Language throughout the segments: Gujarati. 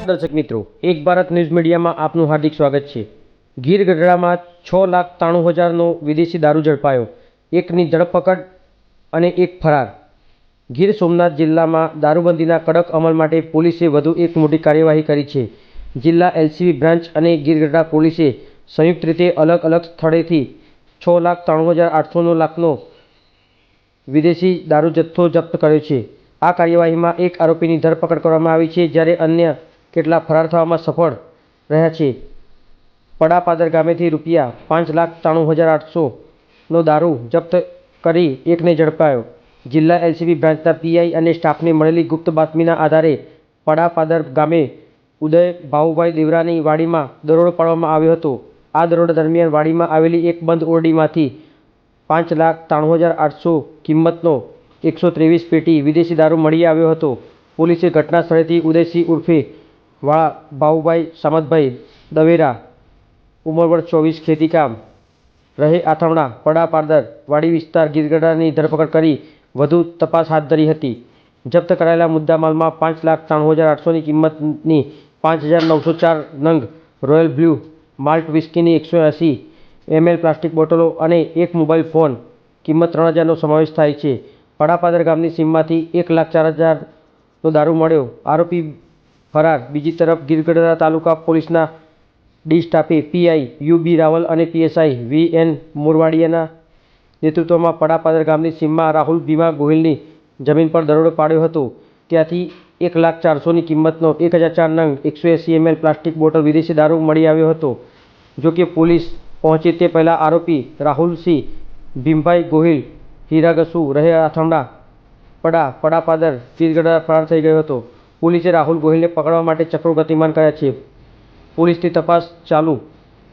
દર્શક મિત્રો, એક ભારત ન્યૂઝ મીડિયામાં આપનું હાર્દિક સ્વાગત છે। ગીર ગઢડામાં 6,93,000નો વિદેશી દારૂ ઝડપાયો, એકની ધરપકડ અને એક ફરાર। ગીર સોમનાથ જિલ્લામાં દારૂબંધીના કડક અમલ માટે પોલીસે વધુ એક મોટી કાર્યવાહી કરી છે। જિલ્લા એલસીબી બ્રાન્ચ અને ગીર ગઢડા પોલીસે સંયુક્ત રીતે અલગ અલગ સ્થળેથી 6,93,800 લાખનો વિદેશી દારૂ જથ્થો જપ્ત કર્યો છે। આ કાર્યવાહીમાં એક આરોપીની ધરપકડ કરવામાં આવી છે, જ્યારે અન્ય કેટલા ફરાર થવામાં સફળ રહ્યા છે। પડાપાદર ગામેથી રૂપિયા 5,93,800નો દારૂ જપ્ત કરી એકને ઝડપાયો। જિલ્લા એલસીબી બ્રાન્ચના પીઆઈ અને સ્ટાફને મળેલી ગુપ્ત બાતમીના આધારે પડાપાદર ગામે ઉદય ભાઉભાઈ દેવરાની વાડીમાં દરોડો પાડવામાં આવ્યો હતો। આ દરોડા દરમિયાન વાડીમાં આવેલી એક બંધ ઓરડીમાંથી 5,93,800 કિંમતનો 123 પેટી વિદેશી દારૂ મળી આવ્યો હતો। પોલીસે ઘટના સ્થળેથી ઉદયસિંહ ઉર્ફે વાળા ભાઉભાઈ સામતભાઈ દવેરા, ઉંમર વર્ષ 24, ખેતીકામ, રહે આથમણા, પડાપાદર વાડી વિસ્તાર, ગીર ગઢડાની ધરપકડ કરી વધુ તપાસ હાથ ધરી હતી। જપ્ત કરાયેલા મુદ્દામાલમાં 5,93,800ની કિંમતની 5,904 નંગ રોયલ બ્લુ માલ્ટ વિસ્કીની 180 ml પ્લાસ્ટિક બોટલો અને એક મોબાઈલ ફોન કિંમત 3,000નો સમાવેશ થાય છે। પડાપાદર ગામની સીમમાંથી 1,04,000નો દારૂ મળ્યો, આરોપી ફરાર। બીજી તરફ ગીર ગઢડા તાલુકા પોલીસના ડી સ્ટાફે પીઆઈ યુ.બી. રાવલ અને પીએસઆઈ વી.એન. મોરવાડિયાના નેતૃત્વમાં પડાપાદર ગામની સીમમાં રાહુલ ભીમા ગોહિલની જમીન પર દરોડો પાડ્યો હતો। ત્યાંથી 1,04,000ની કિંમતનો 1,004 નંગ 180 ml પ્લાસ્ટિક બોટલ વિદેશી દારૂ મળી આવ્યો હતો। જોકે પોલીસ પહોંચે તે પહેલાં આરોપી રાહુલસિંહ ભીમભાઈ ગોહિલ હીરાગસુ, રહે આથમણા, પડાપાદર, ગીર ગઢડા ફરાર થઈ ગયો હતો। પોલીસે રાહુલ ગોહિલને પકડવા માટે ચક્રો ગતિમાન કર્યા છે। પોલીસની તપાસ ચાલુ।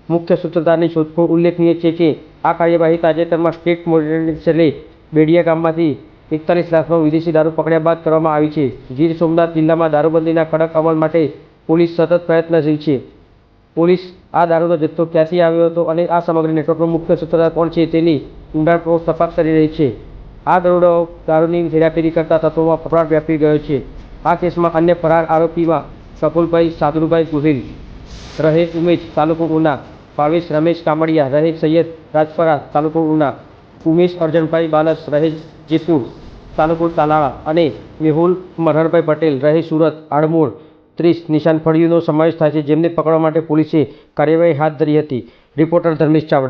મુખ્ય સૂત્રધારની શોધખોળ। ઉલ્લેખનીય છે કે આ કાર્યવાહી તાજેતરમાં સ્ટેટ મોનિટરિંગ સેલે બેડિયા ગામમાંથી 41 લાખનો વિદેશી દારૂ પકડ્યા બાદ કરવામાં આવી છે। ગીર સોમનાથ જિલ્લામાં દારૂબંધીના કડક અમલ માટે પોલીસ સતત પ્રયત્નશીલ છે। પોલીસ આ દારૂનો જથ્થો ક્યાંથી આવ્યો હતો અને આ સમગ્ર નેટવર્કનો મુખ્ય સૂત્રધાર કોણ છે તેની ઊંડાણપૂર્વક તપાસ કરી રહી છે। આ દરોડાઓ દારૂની હેરાફેરી કરતા તત્વોમાં ફફડાટ વ્યાપી ગયો છે। આ કેસમાં અન્ય ફરાર આરોપીમાં કપૂલભાઈ સાદુભાઈ ગોહિલ, રહે ઉમેજ, તાલુકો ઉના, ભાવેશ રમેશ કામડિયા, રહે સૈયદ રાજપરા, તાલુકો ઉના, ઉમેશ અરજણભાઈ બાલસ, રહે જેતપુર, તાલુકો તાલાળા અને મેહુલ મરહરભાઈ પટેલ, રહે સુરત, આડમોડ 30 નિશાન ફળિયુંનો સમાવેશ થાય છે, જેમને પકડવા માટે પોલીસે કાર્યવાહી હાથ ધરી હતી। રિપોર્ટર ધર્મેશ ચાવડા।